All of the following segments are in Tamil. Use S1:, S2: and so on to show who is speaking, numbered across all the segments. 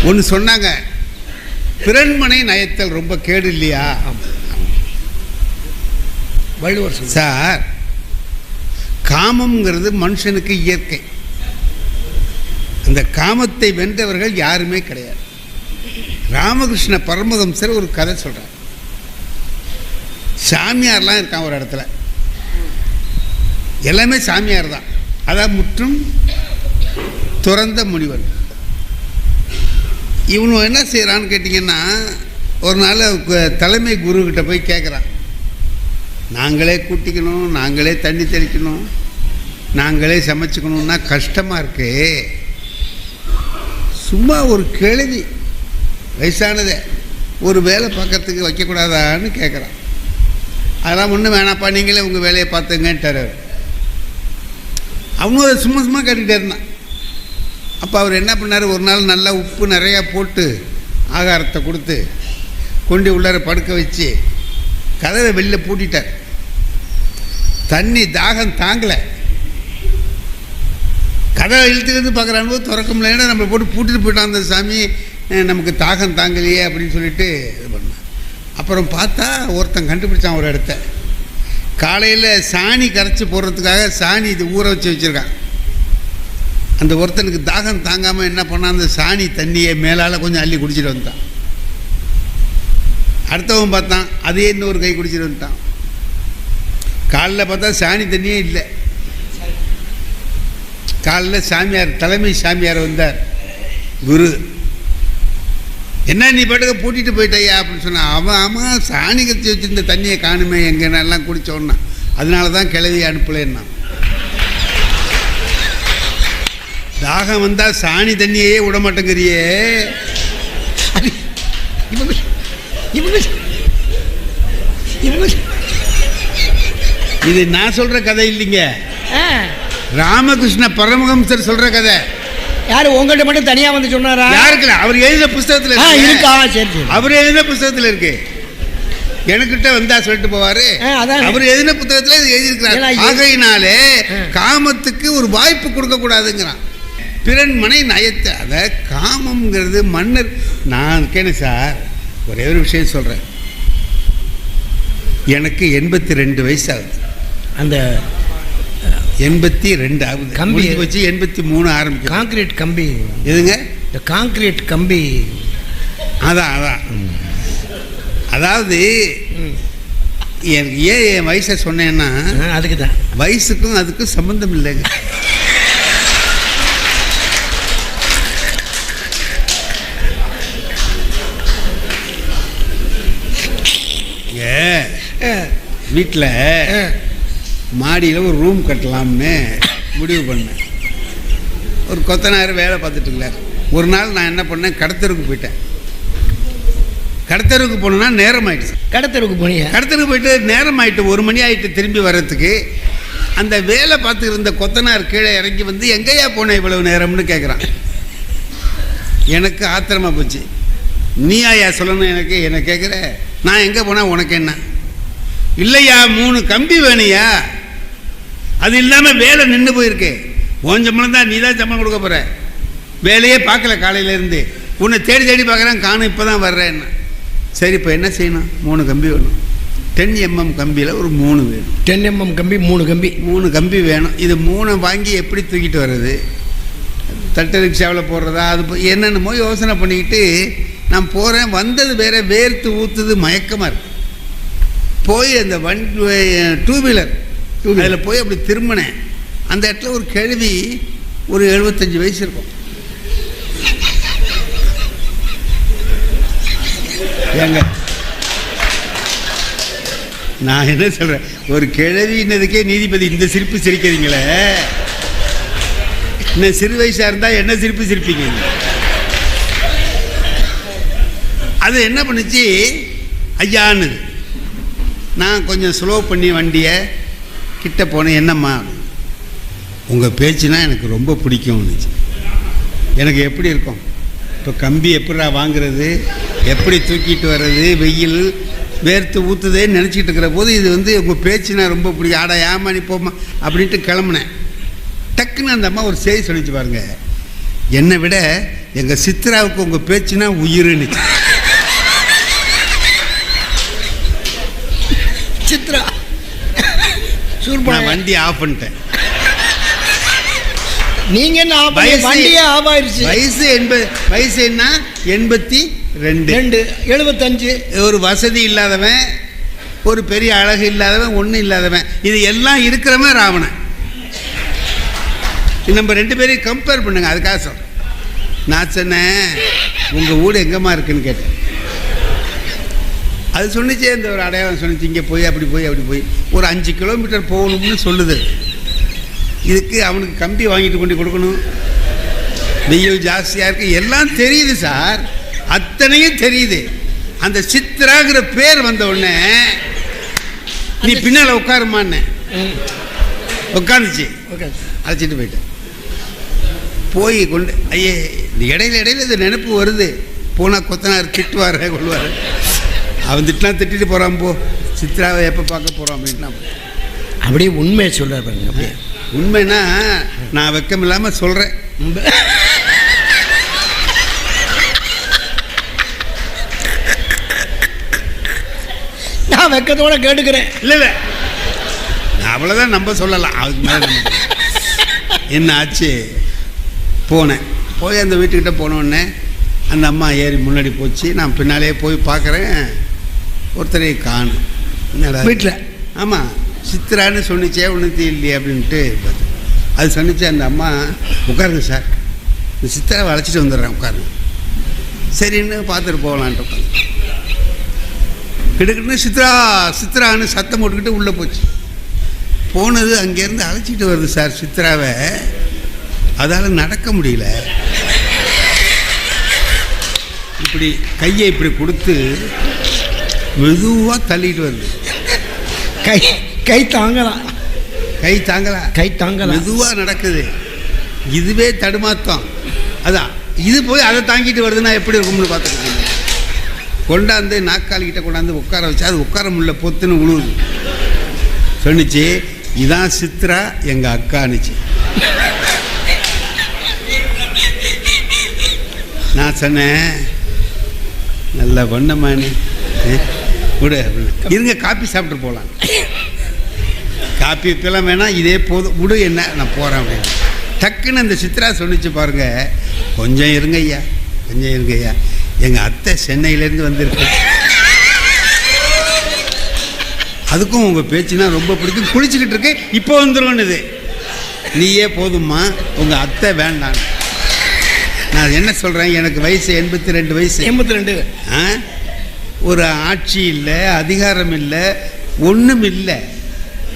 S1: ஒன்று சொன்னாங்க, பிறன்மனை நயத்தல் ரொம்ப கேடு இல்லையா?
S2: வள்ளுவர்
S1: சார், காமம்ங்கிறது மனுஷனுக்கு இயற்கை. அந்த காமத்தை வென்றவர்கள் யாருமே கிடையாது. ராமகிருஷ்ண பரமஹம்சர் ஒரு கதை சொல்கிறார். சாமியார்லாம் இருக்கான் ஒரு இடத்துல, எல்லாமே சாமியார் தான். அதான் முற்றும் துறந்த முனிவர். இவனு என்ன செய்கிறான்னு கேட்டிங்கன்னா, ஒரு நாள் தலைமை குருக்கிட்ட போய் கேட்குறான், நாங்களே கூட்டிக்கணும், நாங்களே தண்ணி தெளிக்கணும், நாங்களே சமைச்சிக்கணும்னா கஷ்டமாக இருக்கு. சும்மா ஒரு கேள்வி, வயசானதே ஒரு வேலை பார்க்கறதுக்கு வைக்கக்கூடாதான்னு கேட்குறான். அதெல்லாம் ஒன்றும் வேணாப்பா, நீங்களே உங்கள் வேலையை பார்த்துங்கன்ட்டார். அவனும் அதை சும்மா சும்மா கேட்டுக்கிட்டே இருந்தான். அப்போ அவர் என்ன பண்ணார், ஒரு நாள் நல்லா உப்பு நிறையா போட்டு ஆகாரத்தை கொடுத்து கொண்டு உள்ளார படுக்க வச்சு கதவை வெளில பூட்டிட்டார். தண்ணி தாகம் தாங்கலை. கதவை இழுத்துக்கிட்டு பார்க்குறானோ திறக்க முடியல. நம்மளை போட்டு பூட்டிட்டு போயிட்டான் அந்த சாமி, நமக்கு தாகம் தாங்கலையே அப்படின்னு சொல்லிட்டு இது பண்ணான். அப்புறம் பார்த்தா ஒருத்தன் கண்டுபிடிச்சான் ஒரு இடத்த. காலையில் சாணி கரைச்சி போடுறதுக்காக சாணி இது ஊற வச்சுருக்கான். அந்த ஒருத்தனுக்கு தாகம் தாங்காமல் என்ன பண்ணான், அந்த சாணி தண்ணியை மேலால் கொஞ்சம் அள்ளி குடிச்சிட்டு வந்துட்டான். அடுத்தவன் பார்த்தான், அதே இன்னொரு கை குடிச்சிட்டு வந்துட்டான். காலைல பார்த்தா சாணி தண்ணியே இல்லை. காலைல சாமியார், தலைமை சாமியார் வந்தார். குரு, என்ன நீ பாட்டுக்க பூட்டிட்டு போயிட்டையா அப்படின்னு சொன்னான். அவன் ஆமாம், சாணி கத்தி வச்சுருந்த தண்ணியை காணுமே எங்கன்னெல்லாம் குடித்தோன்னா, அதனால தான் கிளவி அனுப்பலேன்னா. தாகம் வந்தால் சாணி தண்ணியே விட மாட்டேங்கிறியே. இது நான் சொல்கிற கதை இல்லைங்க, ராமகிருஷ்ண பரமஹம்சர் சொல்கிற கதை.
S2: யாரு உங்கள்கிட்ட மட்டும் தனியாக வந்து சொன்னாரா?
S1: யாருக்குல, அவர் எழுதின புஸ்தகத்தில்
S2: இருக்கா? சரி,
S1: அவர் எழுதின புஸ்தகத்தில் இருக்கு. எனக்கிட்ட வந்தா சொல்லிட்டு போவாரு. அவர் எழுதின புத்தகத்தில் இது எழுதியிருக்கிறார். ஆகையினாலே காமத்துக்கு ஒரு வாய்ப்பு கொடுக்க கூடாதுங்கிறான். பிறன்மனை நயத்தை, அதை காமம்ங்கிறது மன்னர். நான் கேட்டேன் சார், ஒரே ஒரு விஷயம் சொல்கிறேன். எனக்கு 82 வயசு ஆகுது. அந்த 82 ஆகுது. கம்பி வச்சு 83 ஆரம்பிக்கும். காங்கிரீட் கம்பி எதுங்க? இந்த காங்கிரீட் கம்பி. அதான் அதாவது எனக்கு ஏன் என் வயசை சொன்னேன்னா, அதுக்கு தான், வயசுக்கும் அதுக்கும் சம்பந்தம் இல்லைங்க. வீட்டில் மாடியில் ஒரு ரூம் கட்டலாம்னு முடிவு பண்ணேன். ஒரு கொத்தனார் வேலை பார்த்துட்டு இருந்தார். ஒரு நாள் நான் என்ன பண்ணேன், கடத்தருக்கு போயிட்டேன். கடத்தருக்கு போனோன்னா நேரம் ஆகிடுச்சு. கடத்தருக்கு போனீங்க? கடத்தருக்கு போயிட்டு நேரம் ஆகிட்டு, 1 மணி ஆகிட்டு. திரும்பி வர்றதுக்கு அந்த வேலை பார்த்துட்டு இருந்த கொத்தனார் கீழே இறங்கி வந்து, எங்கேயா போனேன் இவ்வளவு நேரம்னு கேட்குறான். எனக்கு ஆத்திரமாக போச்சு. நீ ஆயா சொல்லணும் எனக்கு, என்ன கேட்குற? நான் எங்கே போனால் உனக்கு என்ன? இல்லையா, 3 கம்பி வேணுயா, அது இல்லாமல் வேலை நின்று போயிருக்கு. உன் சம்பளம் தான், நீ தான் சம்பளம் கொடுக்க போகிற. வேலையே பார்க்கல காலையிலேருந்து, உன்னை தேடி தேடி பார்க்குறேன், காணும், இப்போ தான் வர்றேன். சரி, இப்போ என்ன செய்யணும்? 3 கம்பி வேணும். 10 mm கம்பியில் ஒரு 3 வேணும். 10 mm கம்பி 3 கம்பி வேணும். இது 3 வாங்கி எப்படி தூக்கிட்டு வர்றது? தட்டு ரிக்ஷாவில் போடுறதா? அது என்னென்னமோ யோசனை பண்ணிக்கிட்டு நான் போகிறேன். வந்தது வேற, வேர்த்து ஊற்றுது, மயக்கமாக இருக்கு. போய் அந்த 2 வீலர் அதில் போய் அப்படி திரும்பினேன். அந்த இடத்துல ஒரு கேள்வி, ஒரு 75 வயசு இருக்கும். ஏங்க, நான் என்ன சொல்கிறேன், ஒரு கிழவின்னதுக்கே நீதிபதி இந்த சிரிப்பு சிரிக்கிறீங்களே, இன்னும் சிறு வயசாக இருந்தால் என்ன சிரிப்பு சிரிப்பீங்க? அது என்ன பண்ணுச்சு, ஐயான்னு. நான் கொஞ்சம் ஸ்லோ பண்ணி வண்டியை கிட்ட போனேன். என்னம்மா, உங்கள் பேச்சுனா எனக்கு ரொம்ப பிடிக்கும்னுச்சு. எனக்கு எப்படி இருக்கும், இப்போ கம்பி எப்படிடா வாங்குறது, எப்படி தூக்கிட்டு வர்றது, வெயில் வேர்த்து ஊற்றுதேன்னு நினச்சிக்கிட்டு இருக்கிற போது, இது உங்கள் பேச்சுனா ரொம்ப பிடிக்கும். ஆடா ஏமா நீ போமா அப்படின்ட்டு கிளம்புனேன். டக்குன்னு அந்த அம்மா ஒரு செய்தி சொல்லிச்சு பாருங்க, என்னை விட எங்கள் சித்ராவுக்கு உங்கள் பேச்சுனா உயிருன்னு.
S2: சித்ரா
S1: நான் வண்டி ஆஃப் பண்ணிட்டேன்.
S2: நீங்க என்ன வண்டியே ஆஃப் ஆயிடுச்சு.
S1: வயசு என்ன 82
S2: 75.
S1: ஒரு வசதி இல்லாதவன், ஒரு பெரிய அழகு இல்லாதவன், ஒன்றும் இல்லாதவன், இது எல்லாம் இருக்கிறவன் ராவணன். நம்ம 2 பேரையும் கம்பேர் பண்ணுங்க. அதுக்காக சொல்றேன். நான் சொன்னேன் உங்கள் வீடு எங்கம்மா இருக்குன்னு கேட்டேன். அது சொன்னிச்சே, இந்த ஒரு அடையாளம் சொன்னிச்சு, இங்கே போய் அப்படி போய் ஒரு 5 கிலோமீட்டர் போகணும்னு சொல்லுது. இதுக்கு அவனுக்கு கம்பி வாங்கிட்டு கொண்டு கொடுக்கணும், வெயில் ஜாஸ்தியாக இருக்குது, எல்லாம் தெரியுது சார், அத்தனையும் தெரியுது. அந்த சித்ராங்கிற பேர் வந்த உடனே நீ பின்னால் உட்காருமான்னு உட்காந்துச்சு. அழைச்சிட்டு போயிட்டேன். போய் கொண்டு ஐயே இடையில இந்த நினைப்பு வருது, போனால் கொத்தனார் திட்டுவார் கொள்வார். அவன் திட்டிட்டு போகிறான், போ சித்ராவை எப்போ பார்க்க போகிறான் அப்படின்னா.
S2: அப்படியே உண்மையை சொல்கிறார் பாருங்க. அப்படியே
S1: உண்மைன்னா நான் வெக்கம் இல்லாமல் சொல்கிறேன்.
S2: நான் வெக்கத்தோட கேட்டுக்கிறேன்.
S1: இல்லை அவ்வளோதான் நம்ம சொல்லலாம். அதுக்கு மேலே என்ன ஆச்சு, போனேன். போய் அந்த வீட்டுக்கிட்ட போனோடனே அந்த அம்மா ஏறி முன்னாடி போச்சு. நான் பின்னாலே போய் பார்க்குறேன், ஒருத்தரை காணும்
S2: வீட்டில்.
S1: ஆமாம், சித்ரான்னு சொன்னிச்சே ஒன்றுத்தி இல்லையே அப்படின்ட்டு அது சொன்னிச்சு. அந்த அம்மா உட்காருங்க சார், இந்த சித்ராவை அழைச்சிட்டு வந்துடுறேன், உட்காருங்க. சரின்னு பார்த்துட்டு போகலான்ட்டு உட்காந்து கிடுக்கிட்டு சித்ரான்னு சத்தம் போட்டுக்கிட்டு உள்ளே போச்சு. போனது அங்கேருந்து அழைச்சிட்டு வருது சார் சித்ராவை. அதால் நடக்க முடியல. இப்படி கையை இப்படி கொடுத்து மெதுவாக தள்ளிட்டு வருது.
S2: கை தாங்கலாம்
S1: மெதுவாக நடக்குது. இதுவே தடுமாத்தம். அதான் இது போய் அதை தாங்கிட்டு வருதுன்னா எப்படி இருக்கும்னு பார்த்துக்கோங்க. கொண்டாந்து நாக்காளிக்கிட்ட கொண்டாந்து உட்கார வச்சு அது உட்கார முடியல, பொத்துன்னு உழுவுது. சொன்னிச்சு, இதான் சித்ரா எங்கள் அக்கானுச்சு. நான் சொன்னேன், நல்ல வண்ணமானி விடு, இருங்க காப்பி சாப்பிட்டு போகலாம். காப்பி இப்பெல்லாம் வேணாம், இதே போதும் விடு, என்ன நான் போகிறேன் அப்படின்னு. டக்குன்னு அந்த சித்ரா சொன்னிச்சு பாருங்க, கொஞ்சம் இருங்க ஐயா, எங்கள் அத்தை சென்னையிலேருந்து வந்திருக்கு, அதுக்கும் உங்கள் பேச்சுனா ரொம்ப பிடிக்கும், குளிச்சுக்கிட்டு இருக்கு, இப்போ வந்துருவோன்னுது. நீயே போதும்மா, உங்கள் அத்தை வேண்டாம். நான் என்ன சொல்கிறேன், எனக்கு வயசு 82 வயசு.
S2: 82.
S1: ஒரு ஆட்சி இல்லை, அதிகாரம் இல்லை, ஒன்றும் இல்லை.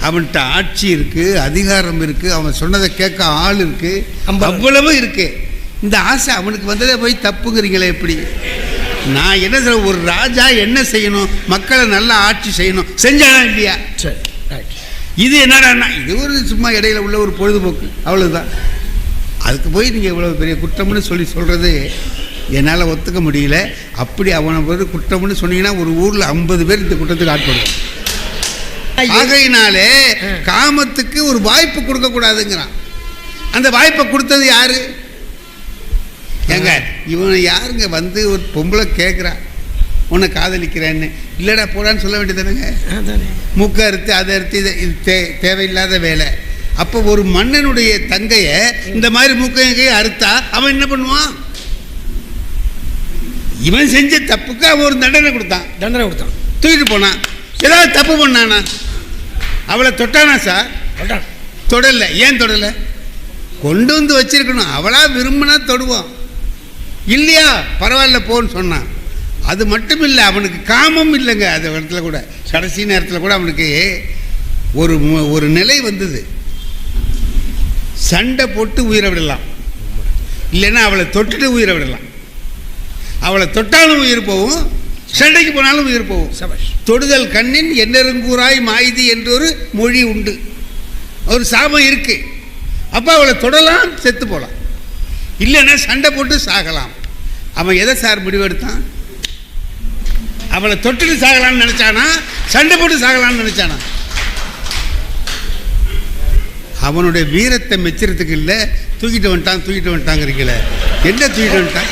S1: அவன்கிட்ட ஆட்சி இருக்குது, அதிகாரம் இருக்குது, அவன் சொன்னதை கேட்க ஆள் இருக்குது, அவ்வளவு இருக்குது. இந்த ஆசை அவனுக்கு வந்ததே போய் தப்புங்கிறீங்களே எப்படி? நான் என்ன சொல்ல, ஒரு ராஜா என்ன செய்யணும், மக்களை நல்லா ஆட்சி செய்யணும், செஞ்சானா இல்லையா? இது என்னடா, இது ஒரு சும்மா இடையில உள்ள ஒரு பொழுதுபோக்கு, அவ்வளவுதான். அதுக்கு போய் நீங்கள் இவ்வளோ பெரிய குற்றம்னு சொல்கிறது என்னால் ஒத்துக்க முடியல. அப்படி அவனை வந்து குற்றம்னு சொன்னீங்கன்னா ஒரு ஊரில் 50 பேர் இந்த குற்றத்துக்கு ஆட்படுவான். ஆகையினாலே காமத்துக்கு ஒரு வாய்ப்பு கொடுக்கக்கூடாதுங்கிறான். அந்த வாய்ப்பை கொடுத்தது யாரு? ஏங்க இவனை யாருங்க வந்து ஒரு பொம்பளை கேட்குறா உன்னை காதலிக்கிறேன்னு, இல்லைடா போடான்னு சொல்ல வேண்டியதானுங்க. மூக்க அறுத்து அதை அறுத்து இது தேவையில்லாத வேலை. அப்போ ஒரு மன்னனுடைய தங்கைய இந்த மாதிரி மூக்கையை அறுத்தா அவன் என்ன பண்ணுவான்? இவன் செஞ்ச தப்புக்கு அவன் ஒரு தண்டனை கொடுத்தான், தூக்கிட்டு போனான். ஏதாவது தப்பு பண்ணானா? அவளை தொட்டானா சார்? தொடல. ஏன் தொடலை? கொண்டு வந்து வச்சிருக்கணும். அவளா விரும்பினா தொடுவான், இல்லையா பரவாயில்ல போன்னு சொன்னான். அது மட்டும் இல்லை, அவனுக்கு காமம் இல்லைங்க. அந்த இடத்துல கூட கடைசி நேரத்தில் கூட அவனுக்கு ஒரு நிலை வந்தது. சண்டை போட்டு உயிரை விடலாம், இல்லைன்னா அவளை தொட்டுட்டு உயிரை விடலாம். அவளை தொட்டாலும் உயிர் போகும், சண்டைக்கு போனாலும் உயிர் போகும். தொடுதல் கண்ணின் எண்ணெருங்கூராய் மாயுதி என்று ஒரு மொழி உண்டு, ஒரு சாபம் இருக்கு. அப்போ அவளை தொடலாம், செத்து போகலாம், இல்லைன்னா சண்டை போட்டு சாகலாம். அவன் எதை சார் முடிவெடுத்தான்? அவளை தொட்டுட்டு சாகலான்னு நினைச்சானா, சண்டை போட்டு சாகலான்னு நினைச்சானா? அவனுடைய வீரத்தை மெச்சுறதுக்கு இல்லை, தூக்கிட்டு வந்துட்டாங்கிறீங்களே. என்ன தூக்கிட்டு வந்துட்டான்?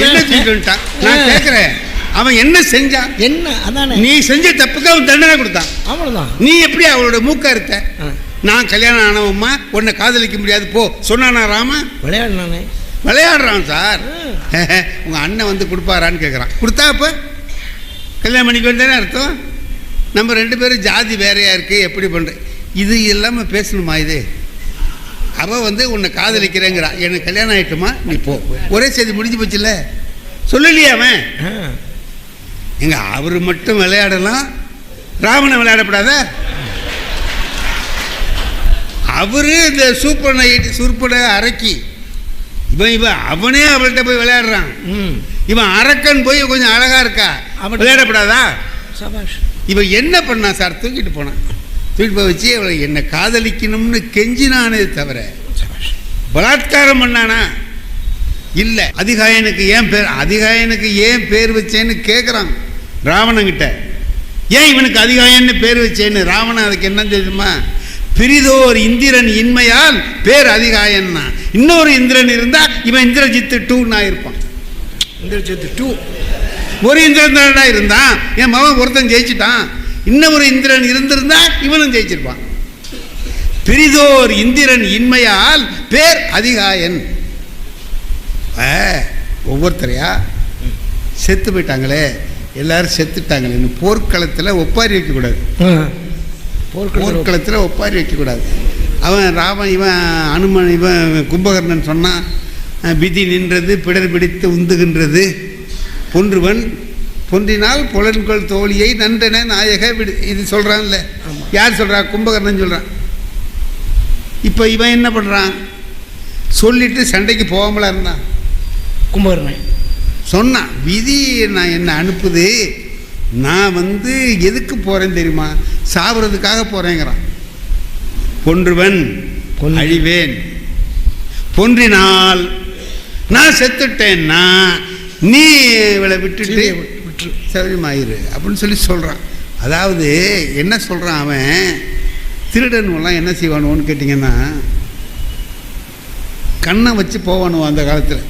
S1: என்ன தூக்கிட்டு வந்துட்டான்? நான் கேட்குறேன், அவன் என்ன செஞ்சான்?
S2: என்ன அதானே
S1: நீ செஞ்ச தப்புக்கு அவன் தண்டனை கொடுத்தான்.
S2: அவ்வளோதான்.
S1: நீ எப்படி அவளோட மூக்க இருத்த? நான் கல்யாணம் ஆனவம்மா உன்னை காதலிக்க முடியாது போ சொன்னானா ராம?
S2: விளையாடுனானே.
S1: விளையாடுறான் சார். உங்கள் அண்ணன் வந்து கொடுப்பாரான்னு கேட்குறான். கொடுத்தா அப்போ கல்யாணம் பண்ணிக்க வேண்டியதானே அர்த்தம். நம்ம 2 பேரும் ஜாதி வேறையாக இருக்குது, எப்படி பண்ணுறேன்? இது இல்லாமல் பேசணுமா? இது அவள் வந்து உன்னை காதலிக்கிறேங்கிறான். எனக்கு கல்யாணம் ஆகிட்டுமா, நீ போ. ஒரே செய்தி முடிஞ்சு போச்சுல்ல. சொல்லலையே அவன். எங்க அவர் மட்டும் விளையாடலாம், ராவணன் விளையாடப்படாத? அவரு இந்த சூப்பனை அரக்கி, இவன் அவனே அவள்கிட்ட போய் விளையாடுறான். இவன் அரக்கன் போய் கொஞ்சம் அழகா இருக்கா, விளையாடப்படாதா? இவன் என்ன பண்ணான் சார்? தூக்கிட்டு போனான். தூக்கிட்டு போய் வச்சு அவளை என்னை காதலிக்கணும்னு கெஞ்சினானே தவிர பலாத்காரம் பண்ணானா? இல்லை. அதிகாயனுக்கு ஏன் பேர் வச்சேன்னு கேட்குறான் ராவணங்கிட்ட. ஏன் இவனுக்கு அதிகாயன்னு பேர் வச்சேன்னு. ராவணன் அதுக்கு என்ன தெரியுமா? பிரிதோர் இந்திரன் இன்மையால் பேர் அதிகாயன்னா. இன்னொரு இந்திரன் இருந்தா இவன் இந்திரஜித்து 2 இருப்பான். இந்திரஜித்து 2 ஒரு இந்திரன் தான் இருந்தான். என் மகன் ஒருத்தன் ஜெயிச்சுட்டான். இன்னொரு இந்திரன் இருந்திருந்தா இவனும் ஜெயிச்சிருப்பான். பிரிதோர் இந்திரன் இன்மையால் பேர் அதிகாயன். ஒவ்வொருத்தரையா செத்து போயிட்டாங்களே, எல்லாரும் செத்துட்டாங்களே. போர்க்களத்தில் ஒப்பாரி வைக்கக்கூடாது. போர்க்களத்தில் ஒப்பாரி வைக்கக்கூடாது. இவன் அனுமன், இவன் கும்பகர்ணன் சொன்னான், விதி நின்றது பிடர் பிடித்து உந்துகின்றது, பொன்றுவன் பொன்றினால் புலன்கொள் தோழியை நன்றென நாயக விடு. இது சொல்கிறான்ல. யார் சொல்கிறா? கும்பகர்ணன் சொல்கிறான். இப்போ இவன் என்ன பண்ணுறான்? சொல்லிட்டு சண்டைக்கு போகாமலா இருந்தான். கும்பகர்ணன் சொன்னான், விதி நான் என்ன அனுப்புது, நான் வந்து எதுக்கு போகிறேன்னு தெரியுமா? சாப்பிட்றதுக்காக போகிறேங்கிறான். கொன்றுவன் அழிவேன், பொன்றினால் நான் செத்துட்டேன்னா நீ இவளை விட்டுட்டு சௌரியமாயிரு அப்படின்னு சொல்லி சொல்கிறான். அதாவது என்ன சொல்கிறான் அவன்? திருடனுலாம் என்ன செய்வானுவோன்னு கேட்டிங்கன்னா, கண்ணை வச்சு போவானுவான். அந்த காலத்தில்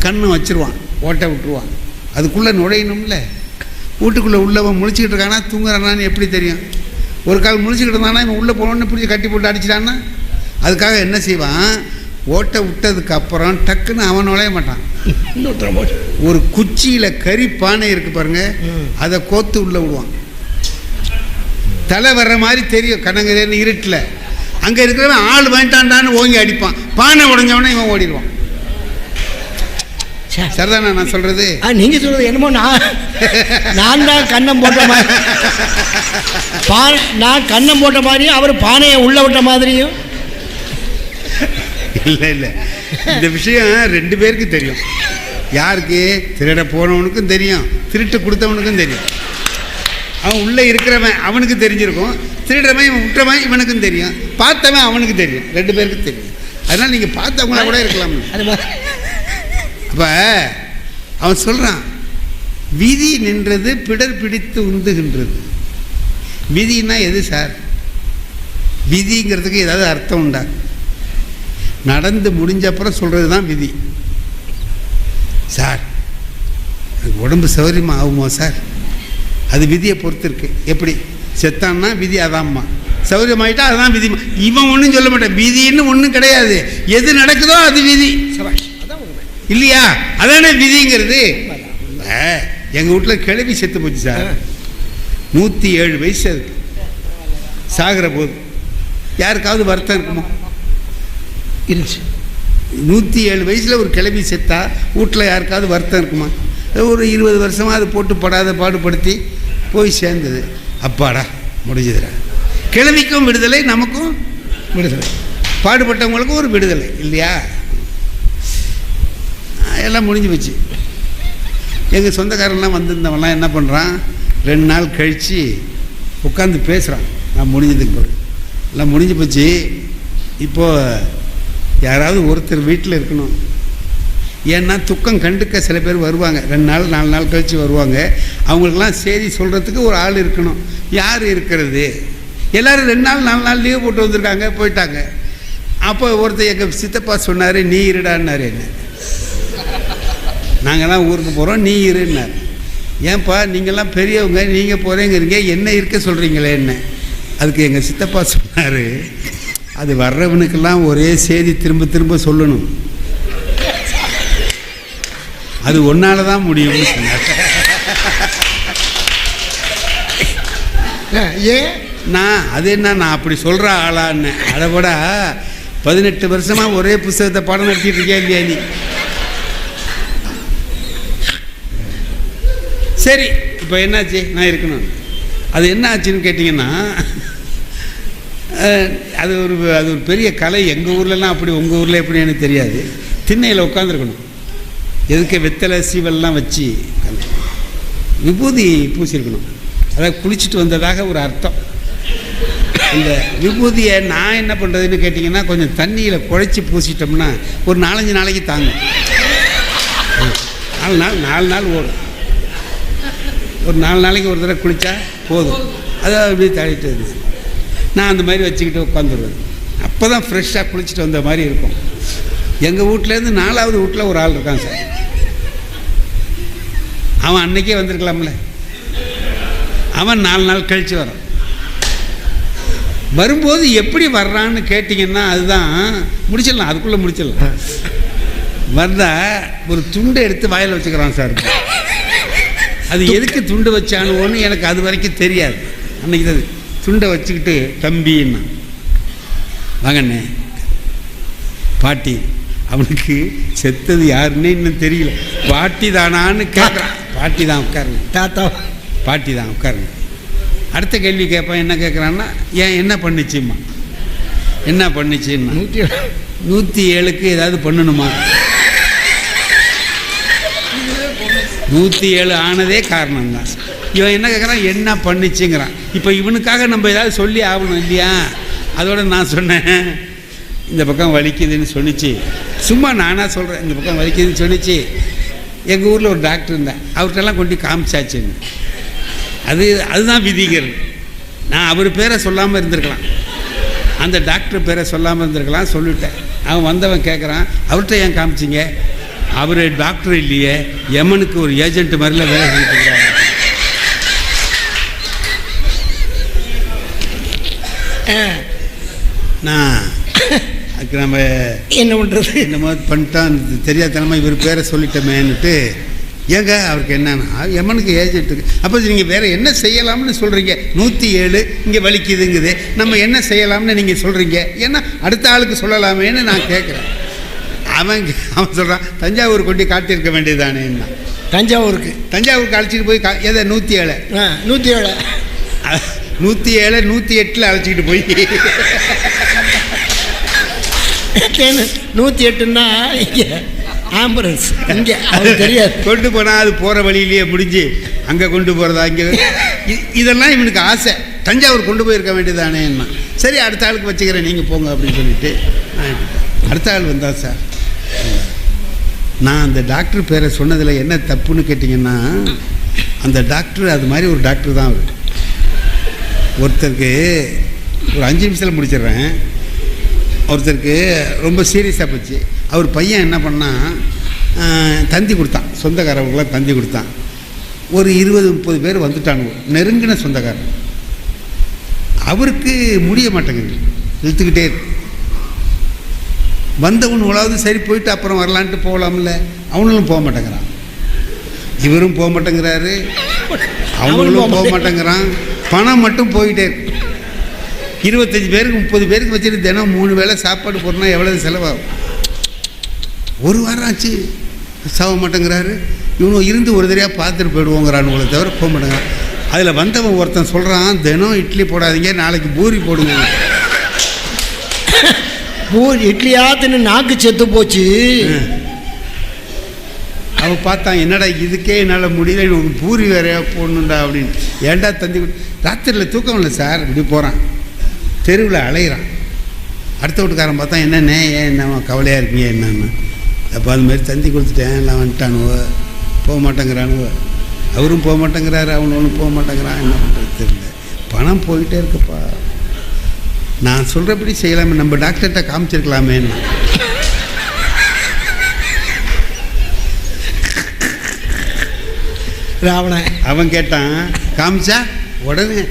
S1: கண்ணை வச்சிருவான், ஓட்டை விட்டுருவான். அதுக்குள்ளே நுழையணும்ல. வீட்டுக்குள்ளே உள்ளவன் முழிச்சிக்கிட்டு இருக்கானா தூங்குறானான்னு எப்படி தெரியும்? ஒரு கால் முழிச்சிக்கிட்டு இருந்தானா இவன் உள்ளே போனோன்னு பிடிச்சி கட்டி போட்டு அடிச்சிட்டான்னா, அதுக்காக என்ன செய்வான்? ஓட்டை விட்டதுக்கு அப்புறம் டக்குன்னு அவன் நுழைய மாட்டான். ஒரு குச்சியில் கறி பானை இருக்கு பாருங்க, அதை கோத்து உள்ளே விடுவான். தலை வர்ற மாதிரி தெரியும் கண்ணங்கரேன்னு இருட்டில். அங்கே இருக்கிறவன் ஆள் வேண்டாண்டான்னு ஓங்கி அடிப்பான். பானை உடஞ்சவனே இவன் ஓடிடுவான். சரிதானா நான் சொல்றது?
S2: நீங்க சொல்றது என்னமோ நான் தான் கண்ணம் போட்ட மாதிரி, நான் கண்ணம் போட்ட மாதிரியும் அவர் பானையை உள்ள விட்ட மாதிரியும்.
S1: இல்லை இல்லை, இந்த விஷயம் 2 பேருக்கு தெரியும். யாருக்கு? திருட போனவனுக்கும் தெரியும், திருட்டு கொடுத்தவனுக்கும் தெரியும். அவன் உள்ளே இருக்கிறவன் அவனுக்கு தெரிஞ்சிருக்கும், திருடுறவன் இவன் விட்டுறவன் இவனுக்கும் தெரியும், பார்த்தவன் அவனுக்கு தெரியும். 2 பேருக்கு தெரியும். அதனால் நீங்கள் பார்த்தவங்களா கூட இருக்கலாம். அப்போ அவன் சொல்கிறான், விதி நின்றது பிடர் பிடித்து உந்துகின்றது. விதின்னா எது சார்? விதிங்கிறதுக்கு ஏதாவது அர்த்தம் உண்டா? நடந்து முடிஞ்ச அப்புறம் சொல்கிறது தான் விதி. சார் உடம்பு சௌகரியமாக ஆகுமா சார்? அது விதியை பொறுத்து இருக்கு. எப்படி செத்தான்னா விதி அதாம்மா, சௌகரியமாயிட்டா அதுதான் விதி. இவன் ஒன்றும் சொல்ல மாட்டான், விதின்னு ஒன்றும் கிடையாது. எது நடக்குதோ அது விதி இல்லையா? அதானே விதிங்கிறது. எங்கள் வீட்டில் கிழவி செத்து போச்சு சார். 107 வயசு அதுக்கு. சாகிற போது யாருக்காவது வருத்தம் இருக்குமா? இருந்துச்சு. 107 வயசில் ஒரு கிழவி செத்தா வீட்டில் யாருக்காவது வருத்தம் இருக்குமா? ஒரு 20 வருஷமாக அது போட்டு படாத பாடுபடுத்தி போய் சேர்ந்தது. அப்பாடா முடிஞ்சதுடா. கிழவிக்கும் விடுதலை, நமக்கும் விடுதலை, பாடுபட்டவங்களுக்கும் ஒரு விடுதலை இல்லையா? எல்லாம் முடிஞ்சு போச்சு. எங்கள் சொந்தக்காரன்லாம் வந்திருந்தவன்லாம் என்ன பண்ணுறான்? 2 நாள் கழித்து உட்காந்து பேசுகிறான். நான் முடிஞ்சதுக்கு பிறகு எல்லாம் முடிஞ்சு போச்சு. இப்போது யாராவது ஒருத்தர் வீட்டில் இருக்கணும். ஏன்னா துக்கம் கண்டுக்க சில பேர் வருவாங்க. 2 நாள் 4 நாள் கழித்து வருவாங்க. அவங்களுக்கெல்லாம் செய்தி சொல்கிறதுக்கு ஒரு ஆள் இருக்கணும். யார் இருக்கிறது? எல்லோரும் 2 நாள் 4 நாள் லீவு போட்டு வந்திருக்காங்க, போயிட்டாங்க. அப்போ ஒருத்தர் எங்கள் சித்தப்பா சொன்னார், நீ இருடான்னாரு. என்ன நாங்கள்லாம் ஊருக்கு போகிறோம், நீ இருன்னார். ஏன்பா நீங்கள்லாம் பெரியவங்க, நீங்கள் போகிறேங்கிறீங்க, என்ன இருக்க சொல்கிறீங்களே என்ன? அதுக்கு எங்கள் சித்தப்பா சொன்னார், அது வர்றவனுக்கெல்லாம் ஒரே செய்தி திரும்ப திரும்ப சொல்லணும், அது ஒன்னால தான் முடியும்னு சொன்னார்.
S2: ஏன்
S1: அது என்ன நான் அப்படி சொல்கிற ஆளான்னு? அதை விட 18 வருஷமாக ஒரே புத்தகத்தை பாடம் நடத்திட்டு இருக்கேன் இல்லையா நீ? சரி, இப்போ என்னாச்சு? நான் இருக்கணும். அது என்ன ஆச்சுன்னு கேட்டிங்கன்னா, அது ஒரு பெரிய கலை. எங்கள் ஊர்லலாம் அப்படி, உங்கள் ஊரில் எப்படி எனக்கு தெரியாது. திண்ணையில் உட்காந்துருக்கணும், எதுக்கு வெத்தலை சீவல்லாம் வச்சு விபூதி பூசியிருக்கணும். அதாவது குளிச்சுட்டு வந்ததாக ஒரு அர்த்தம். இந்த விபூதியை நான் என்ன பண்ணுறதுன்னு கேட்டிங்கன்னா, கொஞ்சம் தண்ணியில் குழைச்சி பூசிட்டோம்னா ஒரு 4-5 நாளைக்கு தாங்கும். 4 நாள் ஓடும். ஒரு 4 நாளைக்கு ஒரு தடவை குளித்தா போதும். அதாவது அப்படியே தள்ளிட்டு இருந்துச்சு. நான் அந்த மாதிரி வச்சுக்கிட்டு உட்காந்துருவேன். அப்போ தான் ஃப்ரெஷ்ஷாக குளிச்சுட்டு வந்த மாதிரி இருக்கும். எங்கள் வீட்டிலேருந்து 4வது வீட்டில் ஒரு ஆள் இருக்கான் சார். அவன் அன்னைக்கே வந்திருக்கலாம்ல. அவன் 4 நாள் கழித்து வரான். வரும்போது எப்படி வர்றான்னு கேட்டிங்கன்னா, அதுதான் முடிச்சிடலாம், அதுக்குள்ளே முடிச்சிடலாம். வந்தால் ஒரு துண்டை எடுத்து வாயில் வச்சுக்கிறான் சார். அது எதுக்கு துண்டு வச்சானுவோன்னு எனக்கு அது வரைக்கும் தெரியாது. அன்றைக்கி தான் துண்டை வச்சுக்கிட்டு, தம்பின்னா வாங்கண்ணே பாட்டி, அவனுக்கு செத்தது யாருன்னே இன்னும் தெரியல, பாட்டி தானான்னு கேட்குறான். பாட்டி தான் உட்காருங்க,
S2: தாத்தா
S1: பாட்டி தான் உட்காருங்க. அடுத்த கேள்வி கேட்பான். என்ன கேட்குறான்னா, ஏன் என்ன பண்ணுச்சும்மா? என்ன பண்ணுச்சுன்னா, 107க்கு ஏதாவது பண்ணணுமா? 107 ஆனதே காரணம்தான். இவன் என்ன கேட்குறான், என்ன பண்ணுச்சுங்கிறான். இப்போ இவனுக்காக நம்ம ஏதாவது சொல்லி ஆகணும் இல்லையா? அதோட நான் சொன்னேன், இந்த பக்கம் வலிக்குதுன்னு சொன்னிச்சு. சும்மா நானாக சொல்கிறேன், இந்த பக்கம் வலிக்குதுன்னு சொன்னிச்சு. எங்கள் ஊரில் ஒரு டாக்டர் இருந்தேன், அவர்கிட்டலாம் கொண்டு காமிச்சாச்சுன்னு. அதுதான் விதிங்கிறது. நான் அவர் பேரை சொல்லாமல் இருந்திருக்கலாம், அந்த டாக்டர் பேரை சொல்லாமல் இருந்திருக்கலாம். சொல்லிவிட்டேன். அவன் வந்தவன் கேட்குறான், அவர்கிட்ட ஏன் காமிச்சிங்க? அவர் டாக்டர் இல்லையே, எமனுக்கு ஒரு ஏஜென்ட் மாதிரிலாம் வேலை செஞ்சுருக்காங்க. நான் அதுக்கு நம்ம
S2: என்ன பண்ணுறது,
S1: என்னமோ பண்ணிட்டான், தெரியாதனமா இவர் பேரை சொல்லிட்டோமேன்னுட்டு. ஏங்க அவருக்கு என்னன்னா, எமனுக்கு ஏஜென்ட்டுக்கு. அப்போ நீங்கள் வேறு என்ன செய்யலாம்னு சொல்கிறீங்க? 107 இங்கே வலிக்குதுங்குது, நம்ம என்ன செய்யலாம்னு நீங்கள் சொல்கிறீங்க? ஏன்னா அடுத்த ஆளுக்கு சொல்லலாமேன்னு நான் கேட்குறேன். அவன் சொல்கிறான், தஞ்சாவூர் கொண்டு காட்டியிருக்க வேண்டியதானே. என்ன
S2: தஞ்சாவூருக்கு
S1: அழைச்சிட்டு போய் எதை 107 108 அழைச்சிக்கிட்டு போய்
S2: 108ன்னா இங்கே ஆம்புலன்ஸ், இங்கே அது தெரியாது.
S1: கொண்டு போனால் அது போகிற வழியிலேயே முடிஞ்சு அங்கே கொண்டு போகிறதா? இங்கே இதெல்லாம் இவனுக்கு ஆசை. தஞ்சாவூர் கொண்டு போயிருக்க வேண்டியதானே. என்ன சரி, அடுத்த ஆளுக்கு வச்சுக்கிறேன், நீங்கள் போங்க அப்படின்னு சொல்லிட்டு அடுத்த ஆள் வந்தா. சார், நான் அந்த டாக்டர் பேரை சொன்னதில் என்ன தப்புன்னு கேட்டிங்கன்னா, அந்த டாக்டர் அது மாதிரி ஒரு டாக்டர் தான். அவர் ஒருத்தருக்கு ஒரு 5 நிமிஷத்தில் முடிச்சிடுறேன். ஒருத்தருக்கு ரொம்ப சீரியஸாக போச்சு. அவர் பையன் என்ன பண்ணால், தந்தி கொடுத்தான், சொந்தக்காரவங்களாம் தந்தி கொடுத்தான். ஒரு 20-30 பேர் வந்துட்டானுங்க, நெருங்கின சொந்தக்காரன். அவருக்கு முடிய மாட்டேங்குது, இழுத்துக்கிட்டே இருக்கு. வந்தவனுங்களாவது சரி போயிட்டு அப்புறம் வரலான்ட்டு போகலாம்ல, அவனும் போக மாட்டேங்கிறான். இவரும் போக மாட்டேங்கிறாரு, அவங்களும் போக மாட்டேங்கிறான். பணம் மட்டும் போயிட்டே இருக்கு. 25 பேருக்கு 30 பேருக்கு வச்சுட்டு தினம் 3 வேளை சாப்பாடு போடணும், எவ்வளவு செலவாகும்? ஒரு வாரம் ஆச்சு, சாக மாட்டேங்கிறாரு. இவனும் இருந்து ஒரு தடவையாக பார்த்துட்டு போயிடுவோங்கிறானுங்களை தவிர போக மாட்டேங்கிறான். அதில் வந்தவன் ஒருத்தன் சொல்கிறான், தினம் இட்லி போடாதீங்க, நாளைக்கு பூரி போடுங்க.
S2: இட்லியாத்துன்னு நாக்கு செத்து போச்சு.
S1: அவன் பார்த்தான், என்னடா இதுக்கே என்னால் முடியல, எனக்கு பூரி வேறையா போடணுண்டா அப்படின்னு. ஏன்டா தந்தி ராத்திரியில் தூக்கம் இல்லை சார், இப்படி போகிறான், தெருவில் அலைகிறான். அடுத்த வீட்டுக்காரன் பார்த்தா, என்னென்ன ஏன் என்ன கவலையாக இருக்கீங்க என்னன்னு. அப்போ அது மாதிரி தந்தி கொடுத்துட்டேன், எல்லாம் வந்துட்டானுவோ, போக மாட்டேங்கிறானுவோ. அவரும் போக மாட்டேங்கிறாரு, அவனும் போக மாட்டேங்கிறான். என்ன பண்ணுறது தெரியல, பணம் போயிட்டே இருக்குப்பா. நான் சொல்கிறபடி செய்யலாமே, நம்ம டாக்டர்கிட்ட காமிச்சிருக்கலாமேன்னு.
S2: ராவணன்
S1: அவன் கேட்டான், காமிச்சா உடனே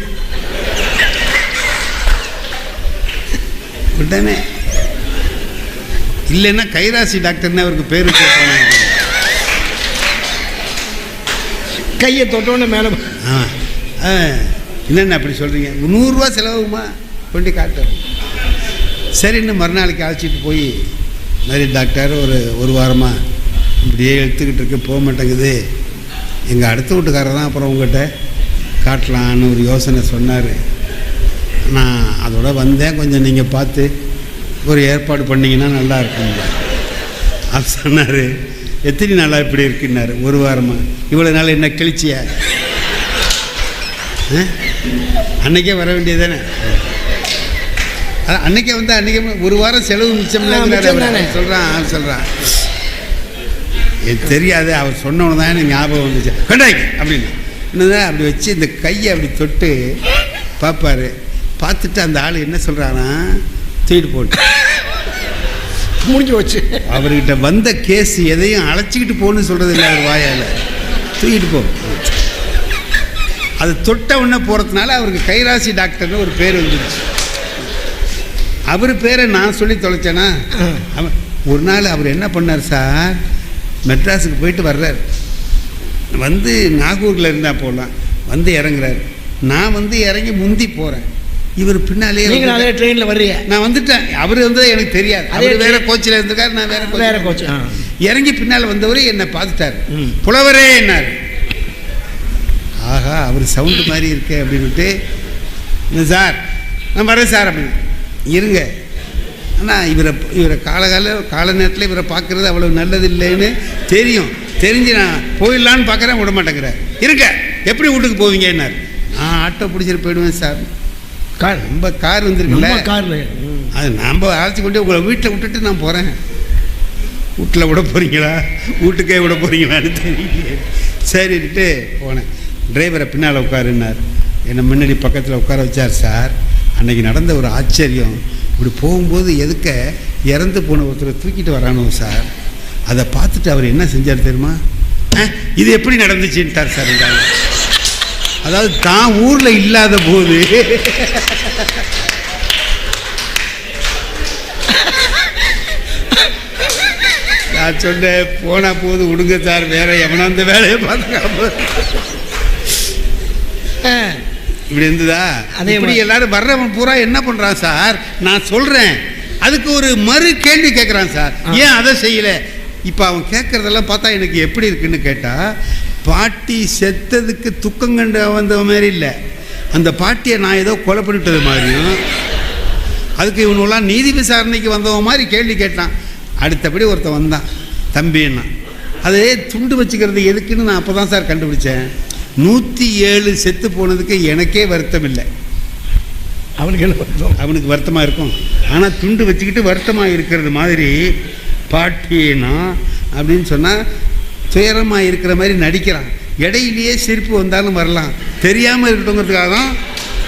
S1: உடனே இல்லைன்னா கைராசி டாக்டர்னு அவருக்கு பேர் கேட்பாங்க.
S2: கையை தொட்டோன்னு மேலே.
S1: என்னென்ன அப்படி சொல்கிறீங்க, 100 ரூபா செலவுமா கொண்டு காட்டு. சரின்னு மறுநாளைக்கு அழைச்சிட்டு போய், மாதிரி டாக்டர் ஒரு வாரமாக இப்படியே எடுத்துக்கிட்டு இருக்கு, போக மாட்டேங்குது, எங்கள் அடுத்த வீட்டுக்காரர் தான் அப்புறம் உங்கள்கிட்ட காட்டலான்னு ஒரு யோசனை சொன்னார். நான் அதோட வந்தேன், கொஞ்சம் நீங்கள் பார்த்து ஒரு ஏற்பாடு பண்ணிங்கன்னா நல்லா இருக்குங்க அது சொன்னார். எத்தனை நாளாக இப்படி இருக்குன்னாரு. 1 வாரமாக. இவ்வளோ நாள் என்ன கிழிச்சியா? அன்றைக்கே வர வேண்டியது தானே. அன்றைக்கே வந்து அன்றைக்கே 1 வாரம் செலவு மிச்சம் சொல்கிறான். எனக்கு தெரியாது, அவர் சொன்னவனு தான் எனக்கு ஞாபகம் வந்துச்சு. கண்டாய்க்கு அப்படின்னு இன்னும் அப்படி வச்சு இந்த கையை அப்படி தொட்டு பார்ப்பார். பார்த்துட்டு அந்த ஆள் என்ன சொல்கிறானா, தூக்கிட்டு போட்டு
S2: முடிஞ்சு வச்சு.
S1: அவர்கிட்ட வந்த கேஸ் எதையும் அழைச்சிக்கிட்டு போகணுன்னு சொல்கிறது இல்லை, அவர் வாயால் தூக்கிட்டு போ. அது தொட்ட உடனே போகிறதுனால அவருக்கு கைராசி டாக்டர்னு ஒரு பேர் வந்துடுச்சு. அவர் பேரை நான் சொல்லி தொலைச்சேன்னா. ஒரு நாள் அவர் என்ன பண்ணார் சார், மெட்ராஸுக்கு போயிட்டு வர்றார். வந்து நாகூரில் இருந்தால் போகலாம், வந்து இறங்குறாரு. நான் வந்து இறங்கி முந்தி போகிறேன், இவர் பின்னாலே.
S2: அதே ட்ரெயினில் வர்றீங்க? நான்
S1: வந்துட்டேன். அவர் வந்து எனக்கு தெரியாது, அவர் வேற கோச்சில் இருந்திருக்காரு, நான் வேற கோச். இறங்கி பின்னால் வந்தவர் என்னை பார்த்துட்டார். புலவரே என்னார். ஆஹா, அவர் சவுண்டு மாதிரி இருக்கு அப்படின்ட்டு, சார் நான் வரேன் சார் அப்படின்னு. இருங்க, ஆனால் இவரை கால நேரத்தில் இவரை பார்க்குறது அவ்வளோ நல்லது இல்லைன்னு தெரிஞ்சு நான் போயிடலான்னு பார்க்குறேன், விட மாட்டேங்கிறேன். இருங்க, எப்படி வீட்டுக்கு போவீங்கன்னார். நான் ஆட்டோ பிடிச்சிட்டு போயிடுவேன் சார். நம்ம கார் வந்துருக்குல்ல, அது நம்ம அழைச்சி கொண்டு உங்களை வீட்டில் விட்டுட்டு நான் போகிறேன். வீட்டில் விட போகிறீங்களா, வீட்டுக்கே விட போகிறீங்களான்னு தெரியல. சரின்ட்டு போனேன். டிரைவரை பின்னால் உட்காருன்னார். என்னை முன்னாடி பக்கத்தில் உட்கார வச்சார். சார், அன்றைக்கி நடந்த ஒரு ஆச்சரியம். இப்படி போகும்போது எதுக்க இறந்து போன ஒருத்தரை தூக்கிட்டு வரானோ சார், அதை பார்த்துட்டு அவர் என்ன செஞ்சார் தெரியுமா, இது எப்படி நடந்துச்சுன்ட்டார் சார். அதாவது தான் ஊரில் இல்லாத போது நான் சொன்னேன், போன போது விடுங்க சார், வேற எவனா அந்த வேலையை பார்த்துக்காம இப்படி இருந்ததா. இப்படி எல்லாரும் வர்றவன் பூரா என்ன பண்ணுறான் சார், நான் சொல்கிறேன் அதுக்கு ஒரு மறு கேள்வி கேட்குறான் சார், ஏன் அதை செய்யலை. இப்போ அவன் கேட்குறதெல்லாம் பார்த்தா எனக்கு எப்படி இருக்குன்னு கேட்டால், பாட்டி செத்ததுக்கு துக்கம் கண்டு வந்த மாதிரி இல்லை, அந்த பாட்டியை நான் ஏதோ கொலை பண்ணிட்டது மாதிரியும், அதுக்கு இவனெல்லாம் நீதி விசாரணைக்கு வந்தவன் மாதிரி கேள்வி கேட்டான். அடுத்தபடி ஒருத்தன் வந்தான், தம்பின்னா. அதே துண்டு வச்சுக்கிறது எதுக்குன்னு நான் அப்போ தான் சார் கண்டுபிடிச்சேன். 107 செத்து போனதுக்கு எனக்கே வருத்தம் இல்லை, அவனுக்கு என்ன வருத்தம், அவனுக்கு வருத்தமாக இருக்கும். ஆனால் துண்டு வச்சுக்கிட்டு வருத்தமாக இருக்கிறது மாதிரி பாட்டினா அப்படின்னு சொன்னால் துயரமாக இருக்கிற மாதிரி நடிக்கிறான். இடையிலேயே சிரிப்பு வந்தாலும் வரலாம், தெரியாமல் இருக்கட்டுங்கிறதுக்காக தான்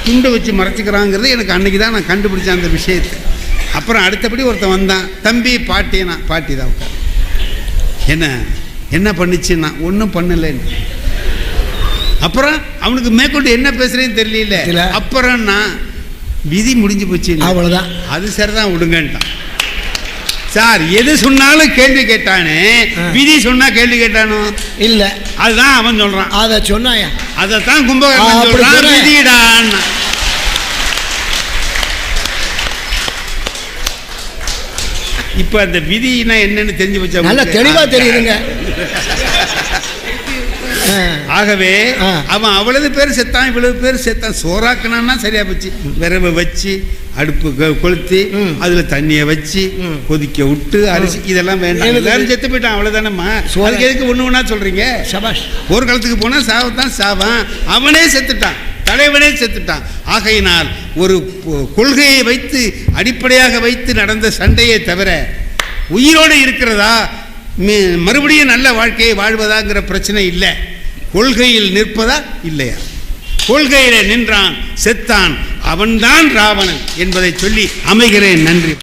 S1: துண்டை வச்சு மறைச்சிக்கிறாங்கிறது எனக்கு அன்றைக்கி தான் நான் கண்டுபிடிச்சேன் அந்த விஷயத்தை. அப்புறம் அடுத்தபடி ஒருத்தன் வந்தான், தம்பி பாட்டினா. பாட்டி தான் உட்கார். என்ன பண்ணிச்சுன்னா, ஒன்றும் பண்ணலைன்னு. அப்புறம் அவனுக்கு மேற்கொண்டு என்ன பேசுறேன்னு தெரியல. அப்புறம் நான் விதி முடிஞ்சு போச்சு, அவ்வளோதான், அது சரிதான் விடுங்கன்ட்டான் சார். எது சொன்னாலும் கேள்வி கேட்டானே, விதி சொன்னா கேள்வி கேட்டானோ இல்லை, அதுதான் அவன் சொல்றான். அதை சொன்னாயா, அதைத்தான் கும்பகர்ணன் சொல்றான், விதிடான். இப்ப அந்த விதினா என்னன்னு தெரிஞ்சு வச்சா நல்லா தெளிவா தெரியுதுங்க. ஆகவே அவன் அவ்வளவு பேர் செத்தான், இவ்வளவு பேர் செத்தான், சோறாக்குனான்னா சரியா போச்சு. விரவை வச்சு அடுப்பு கொளுத்தி அதுல தண்ணியை வச்சு கொதிக்க விட்டு அரிசி இதெல்லாம் வேண்டாம், எல்லாரும் செத்து போயிட்டான், அவ்வளவுதானம்மா. அதுக்கு எதுக்கு ஒண்ணு ஒண்ணா சொல்றீங்க? சபாஷ். ஒரு காலத்துக்கு போனா சாவத்தான் சாவான், அவனே செத்துட்டான், தலைவனே செத்துட்டான். ஆகையினால் ஒரு கொள்கையை வைத்து அடிப்படையாக வைத்து நடந்த சண்டையை தவிர உயிரோடு இருக்கிறதா மறுபடியும் நல்ல வாழ்க்கையை வாழ்வதாங்கிற பிரச்சனை இல்லை. கொள்கையில் நிற்பதா இல்லையா? கொள்கையில நின்றான், செத்தான். அவன்தான் ராவணன் என்பதை சொல்லி அமைகிறேன். நன்றி.